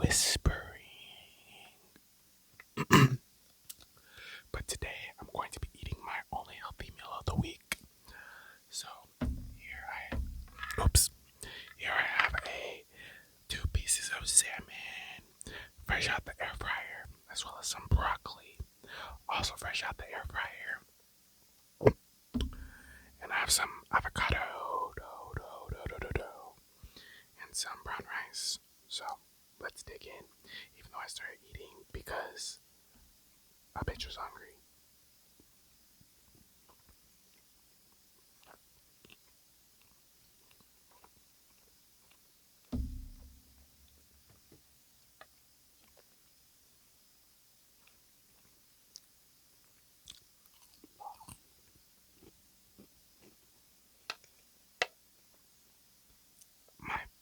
whispering. But today I'm going to be eating my only healthy meal of the week. So here oops, here I have two pieces of salmon, fresh out the air fryer, as well as some broccoli, also fresh out the air fryer, and I have some avocado, and some brown rice. So let's dig in. Even though I started eating because a bitch was hungry.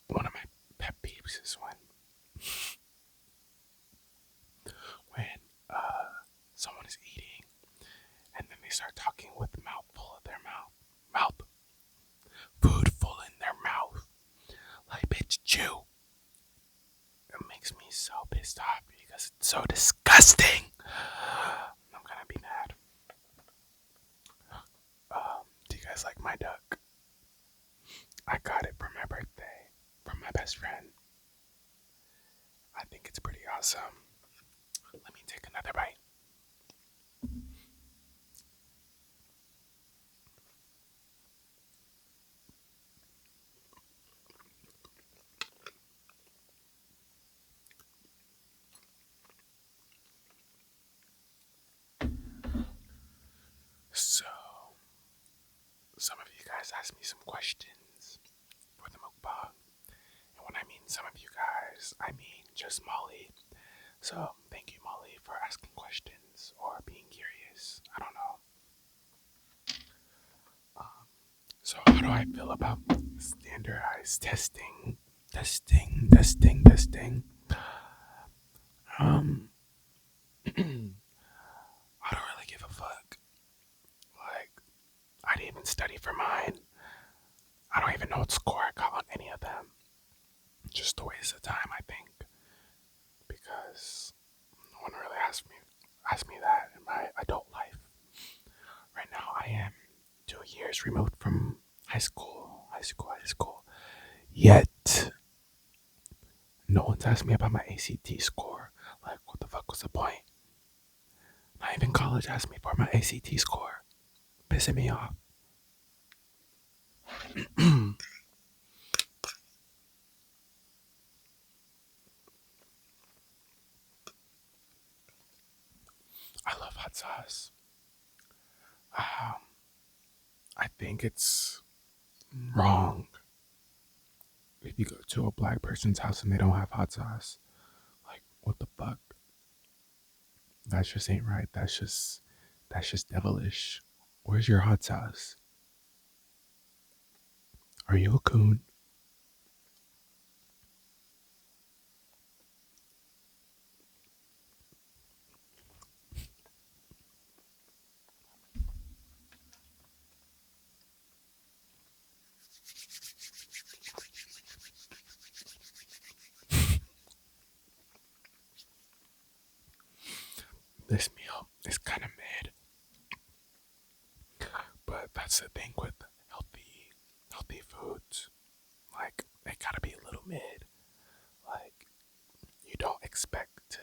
One of my pet peeves is when someone is eating and then they start talking with the mouth full of their mouth food full in their mouth, like bitch chew. It makes me so pissed off because it's so disgusting. I'm gonna be mad. Do you guys like my duck? I got it for my birthday from my best friend. I think it's pretty awesome. Let me take another bite. So, some of you guys asked me some questions for the mukbang. And when I mean some of you guys, I mean just Molly. So, thank you, Molly, for asking questions or being curious. I don't know. So, how do I feel about standardized testing? Testing. Um, I don't really give a fuck. Like, I didn't even study for mine. I don't even know what score I got on any of them. Just a waste of time, I think, because no one really asked me that in my adult life. Right now, I am 2 years removed from high school. Yet, no one's asked me about my ACT score. Like, what the fuck was the point? Not even college asked me for my ACT score. Pissing me off. I love hot sauce. Um, I think it's wrong if you go to a black person's house and they don't have hot sauce. Like, what the fuck? That just ain't right. That's just devilish. Where's your hot sauce? Are you a coon? This meal is kind of mid, but that's the thing with healthy foods. Like, they gotta be a little mid. Like, you don't expect to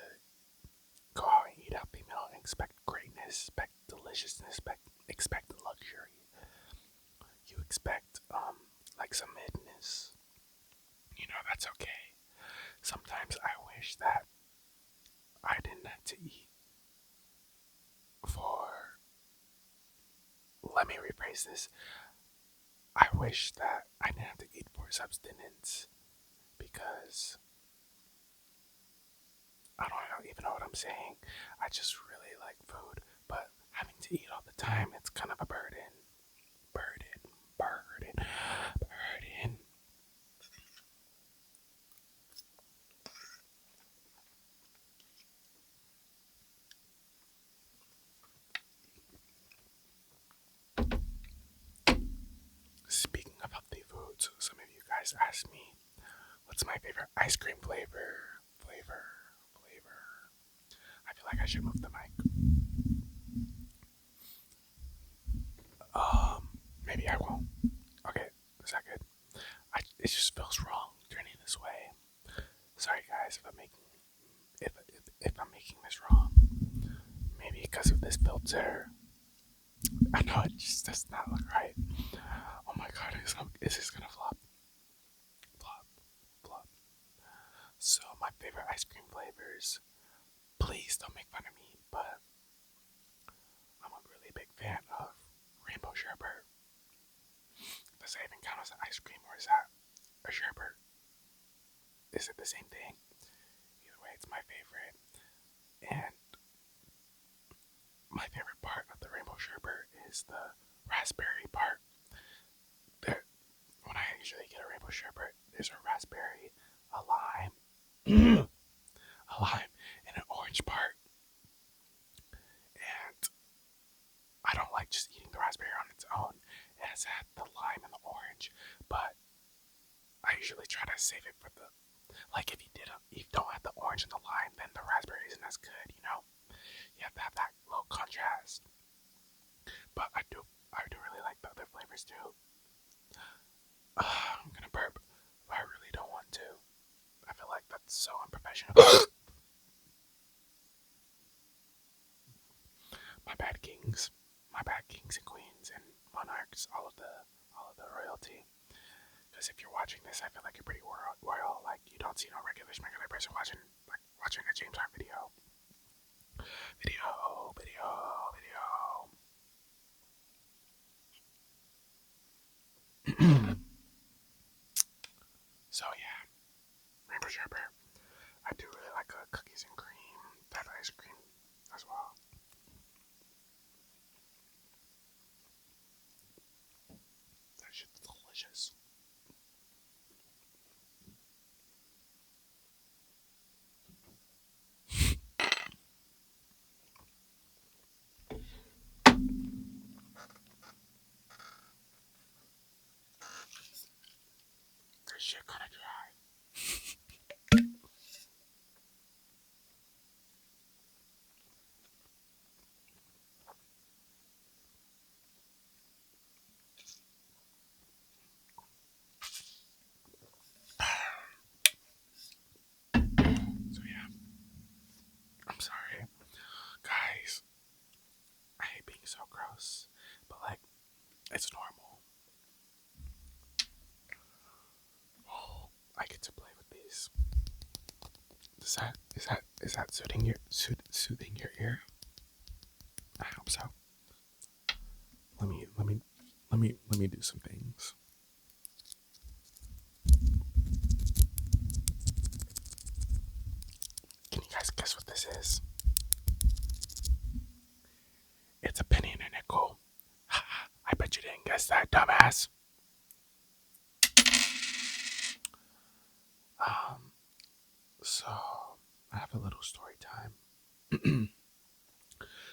go out and eat a healthy meal and expect greatness, expect deliciousness, expect luxury. You expect like some midness. That's okay. Sometimes I wish that I didn't have to eat for. Let me rephrase this. I wish that I didn't have to eat for subsistence because I don't even know what I'm saying. I just really like food, but having to eat all the time, it's kind of a burden. Burden. Speaking of healthy foods, some of you guys asked me, what's my favorite ice cream flavor? Flavor. I feel like I should move the mic. Maybe I won't. Okay, is that good? It just feels wrong turning this way. Sorry guys if I'm making this wrong. Maybe because of this filter. I know it just does not look right. Oh my god, is this gonna flop? Flop, flop. So my favorite ice cream flavors. Please don't make fun of me, but I'm a really big fan of rainbow sherbet. Does that even count as an ice cream or is that a sherbet? Is it the same thing? Either way, it's my favorite. And my favorite part of the rainbow sherbet is the raspberry part. There, when I usually get a rainbow sherbet, there's a raspberry, a lime, a lime, and an orange part. And I don't like just eating the raspberry on its own. It has had the lime and the orange, but I usually try to save it for the like if you don't have the orange and the lime, then the raspberry isn't as good, you know? You have to have that little contrast. But I do really like the other flavors too. I'm gonna burp, but I really don't want to. I feel like that's so unprofessional. My bad kings. My bad kings and queens and monarchs, all of the royalty. Because if you're watching this, I feel like you're pretty royal. Like you don't see no regular person watching a James Hart video. Video. So yeah, rainbow sherbet. I do really like cookies and cream, that ice cream as well. That shit's delicious. This shit kinda dry. So yeah, I'm sorry, guys. I hate being so gross, but like, it's normal. Oh, I get to play with these. Is that soothing your ear? I hope so. Let me do some things. Can you guys guess what this is? It's a penny and a nickel. I bet you didn't guess that, dumbass. Um, so I have a little story time.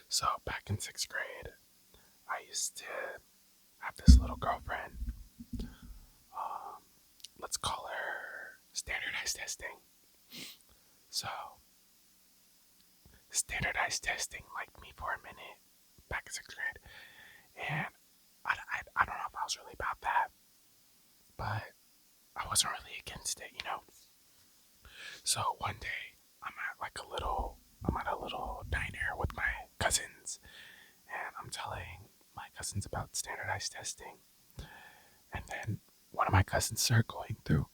So back in 6th grade, I used to have this little girlfriend. Um, let's call her standardized testing. So standardized testing liked me for a minute back in 6th grade, and I don't know if I was really about that, but I wasn't really against it, you know. So one day I'm at a little diner with my cousins, and I'm telling my cousins about standardized testing, and then one of my cousins started going through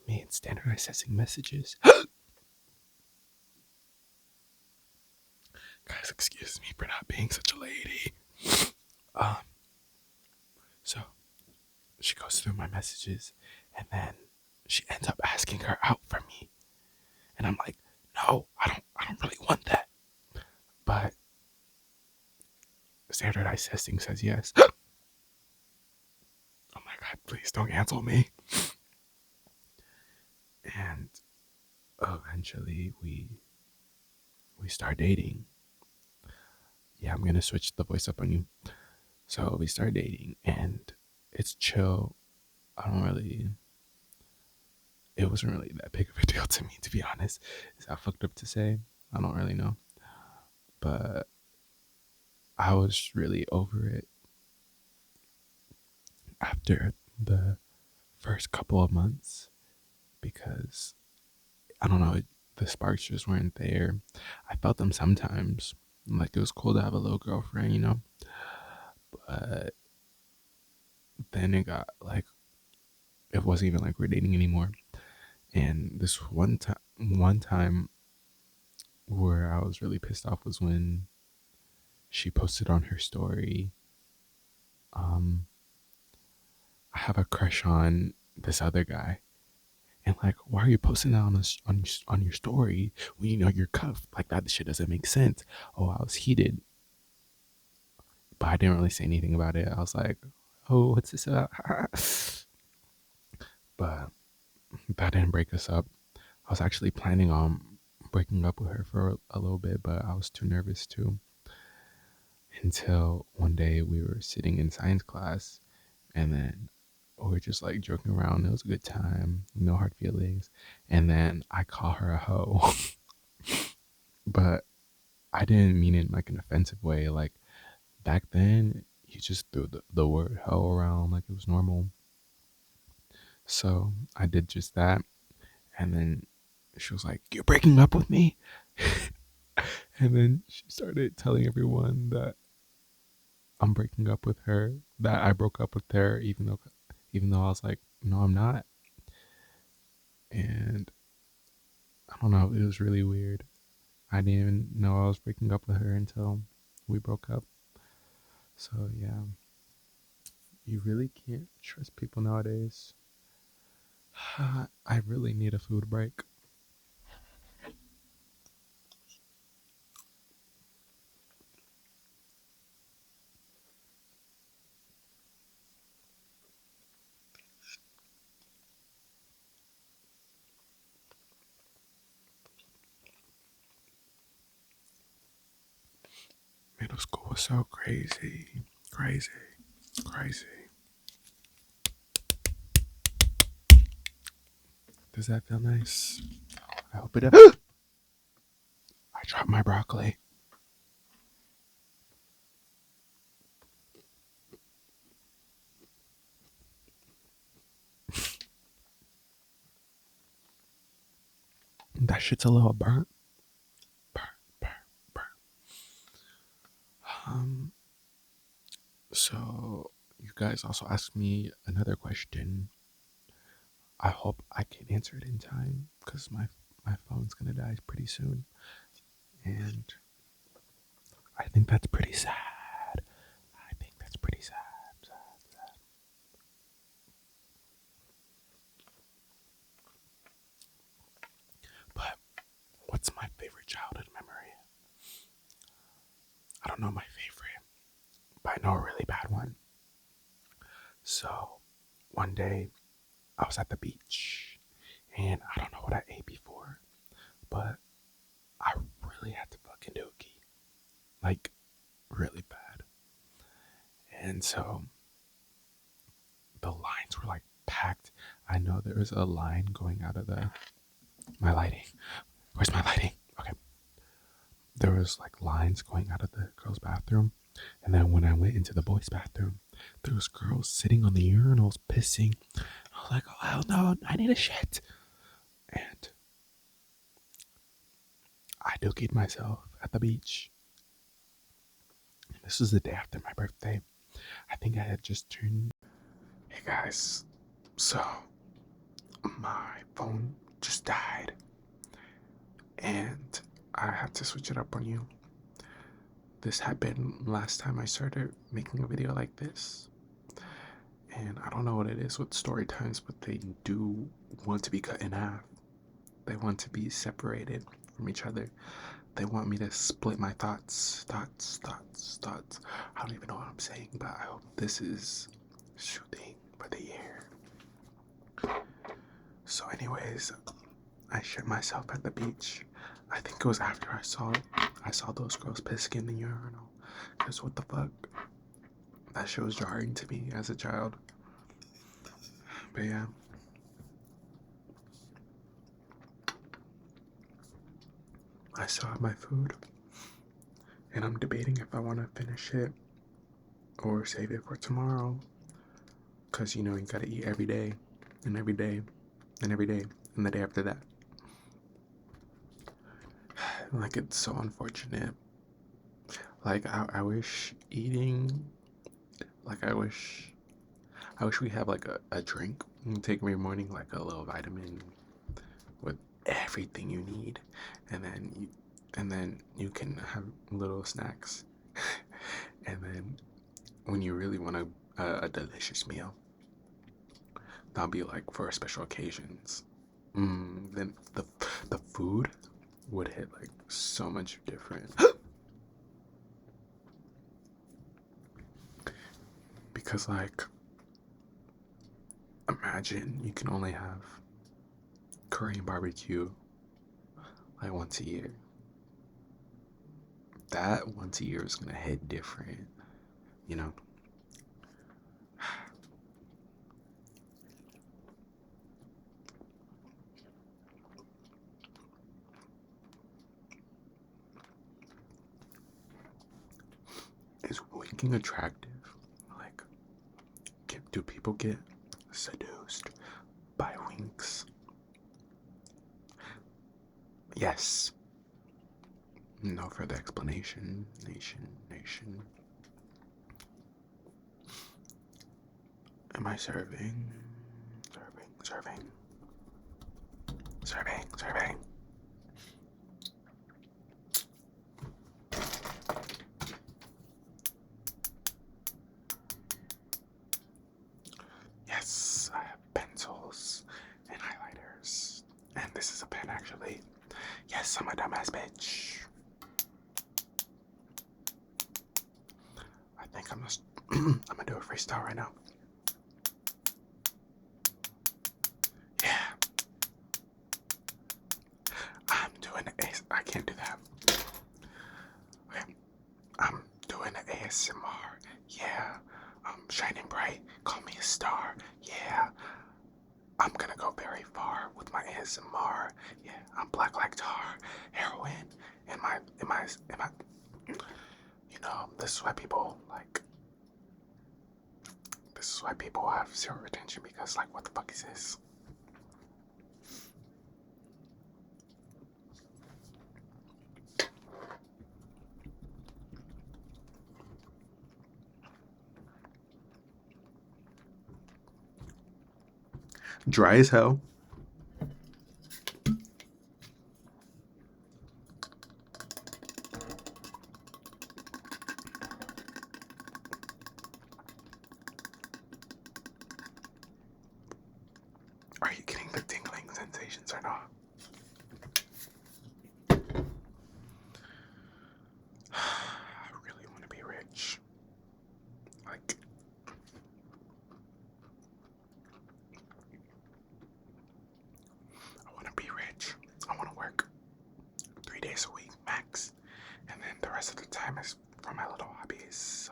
me and standardized testing messages. Guys, excuse me for not being such a lady. Um, so she goes through my messages, and then she ends up asking her out for me, and I'm like, no, I don't really want that. But standardized testing says yes. Oh my god, please don't cancel me. And eventually we start dating. Yeah, I'm gonna switch the voice up on you. So we start dating, and it's chill. I don't really. it wasn't really that big of a deal to me, to be honest. Is that fucked up to say? I don't really know. But I was really over it after the first couple of months because I don't know, the sparks just weren't there. I felt them sometimes. Like it was cool to have a little girlfriend, you know? But then it got like, it wasn't even like we're dating anymore. And this one time where I was really pissed off was when she posted on her story, um, I have a crush on this other guy. And like, why are you posting that on your story when you know you're cuffed? Like that shit doesn't make sense. Oh, I was heated, but I didn't really say anything about it. I was like, oh, what's this about? But that didn't break us up. I was actually planning on breaking up with her for a little bit, but I was too nervous to. Until one day we were sitting in science class, and then we were just like joking around. It was a good time, no hard feelings. And then I call her a hoe, but I didn't mean it in like an offensive way. Like back then, you just threw the word hoe around like it was normal. So I did just that. And then she was like, "You're breaking up with me?" And then she started telling everyone that I'm breaking up with her, that I broke up with her, even though I was like, no, I'm not. And I don't know, it was really weird. I didn't even know I was breaking up with her until we broke up. So yeah, you really can't trust people nowadays. I really need a food break. Middle school was so crazy, crazy, crazy. Does that feel nice? I hope it does. I dropped my broccoli. That shit's a little burnt. Burnt, burnt, burnt. Um, so you guys also asked me another question. I hope I can answer it in time because my phone's gonna die pretty soon, and I think that's pretty sad. I think that's pretty sad. Sad. But what's my favorite childhood memory? I don't know my favorite, but I know a really bad one. So one day I was at the beach, and I don't know what I ate before, but I really had to fucking dookie, like really bad, and so the lines were like packed. I know there was a line going out of my lighting. Where's my lighting? Okay. There was like lines going out of the girls' bathroom. And then when I went into the boys' bathroom, there was girls sitting on the urinals pissing. I was like, oh hell no, I need a shit. And I dookied myself at the beach. This was the day after my birthday. I think I had just turned. Hey guys, so my phone just died. And I had to switch it up on you. This happened last time I started making a video like this. And I don't know what it is with story times, but they do want to be cut in half. They want to be separated from each other. They want me to split my thoughts. I don't even know what I'm saying, but I hope this is shooting for the year. So anyways, I shit myself at the beach. I think it was after I saw those girls pissing in the urinal. Cause what the fuck? That shit was jarring to me as a child. But yeah. I still have my food, and I'm debating if I want to finish it or save it for tomorrow. Because, you know, you gotta eat every day, and every day, and every day, and the day after that. Like, it's so unfortunate. Like, I wish eating, like, I wish we have like a drink you can take every morning, like a little vitamin with everything you need, and then you can have little snacks, and then when you really want a delicious meal, that'll be like for special occasions. Then the food would hit like so much different. Because like imagine you can only have Korean barbecue like once a year. That once a year is gonna hit different, you know. Is winking attractive? Like, do people get seduced by winks? Yes. No further explanation. Nation. Am I serving? Serving. Yes, I have pencils and highlighters. And this is a pen, actually. Yes, I'm a dumbass bitch. I think I'm just I'm gonna do a freestyle right now. Yeah, I'm doing I can't do that. Okay, I'm doing an ASMR. Yeah, I'm shining bright. Call me a star. Yeah, I'm gonna go very far with my ASMR. Yeah, I'm black like tar, heroin. You know, this is why people like. This is why people have zero retention because, like, what the fuck is this? Dry as hell. Are you getting the tingling sensations or not? I really want to be rich. Like, I want to be rich. I want to work 3 days a week max, and then the rest of the time is for my little hobbies.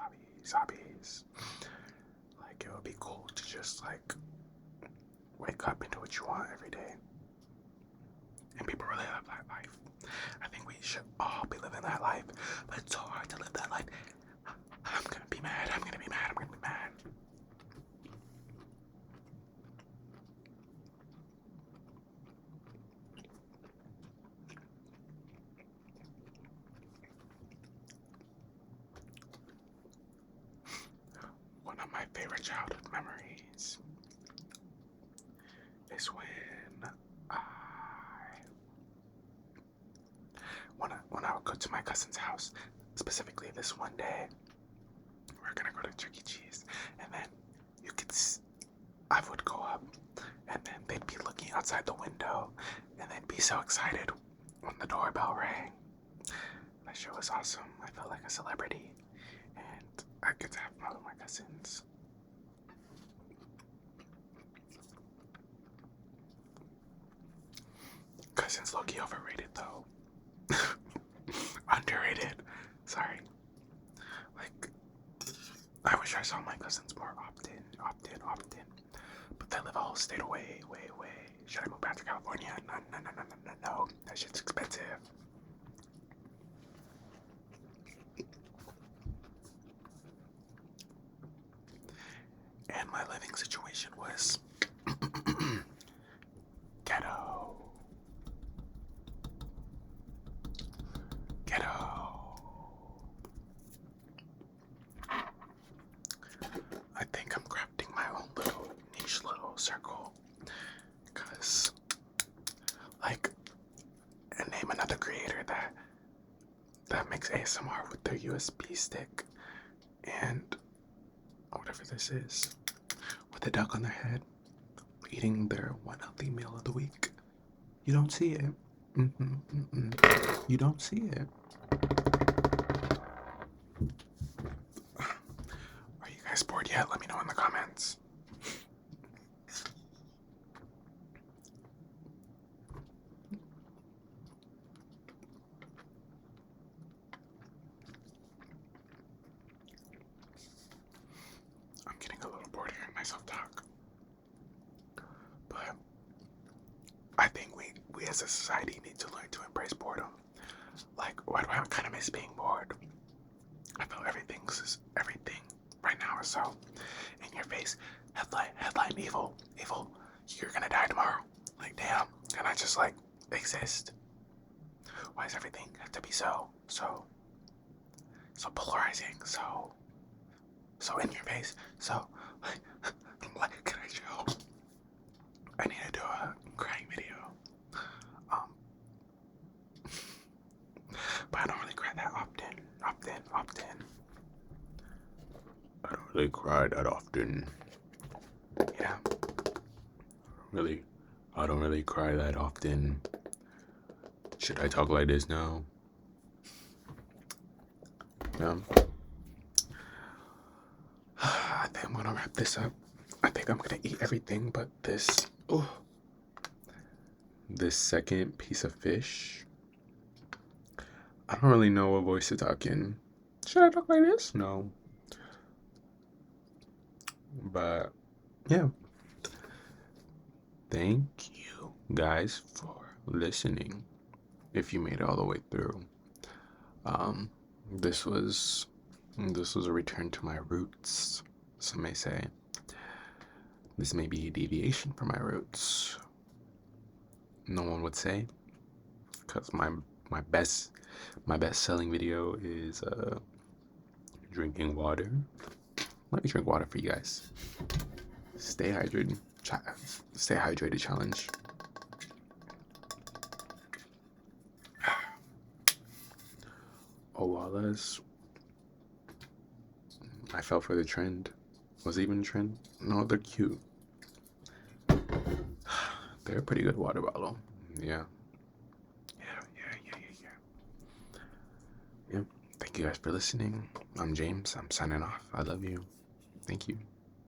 Like, it would be cool to just like wake up and do what you want every day. And people really live that life. I think we should all be living that life, but it's so hard to live that life. I'm gonna be mad. One of my favorite childhood memories is when I would go to my cousin's house. Specifically, this one day, we're gonna go to Chuck E. Cheese, and then I would go up, and then they'd be looking outside the window, and they'd be so excited when the doorbell rang. That show was awesome. I felt like a celebrity, and I get to have fun with my cousins. Cousins low-key overrated though. Underrated. Sorry. Like, I wish I saw my cousins more often. But they live a whole state away. Should I move back to California? No. That shit's expensive. makes ASMR with their USB stick and whatever this is, with a duck on their head, eating their one healthy meal of the week. You don't see it. You don't see it. Are you guys bored yet? Let me know in the comments. I'm getting a little bored hearing myself talk. But I think we as a society need to learn to embrace boredom. Like, why do I kind of miss being bored? I feel everything right now is so in your face. Headline, evil. You're gonna die tomorrow. Like, damn. Can I just like exist? Why does everything have to be so polarizing? So in your face. So like, can I chill? I need to do a crying video. But I don't really cry that often. I don't really cry that often. Yeah. I don't really cry that often. Should I talk like this now? Yeah. I think I'm gonna wrap this up. I think I'm gonna eat everything but this. Oh. This second piece of fish. I don't really know what voice to talk in. Should I talk like this? No. But yeah. Thank you guys for listening. If you made it all the way through. Um, this was a return to my roots, some may say. This may be a deviation from my roots. No one would say, because my best selling video is drinking water. Let me drink water for you guys. Stay hydrated. Stay hydrated challenge. Owalas. I fell for the trend. Was it even a trend? No, they're cute. They're a pretty good water bottle. Yeah. Yeah. Thank you guys for listening. I'm James. I'm signing off. I love you. Thank you.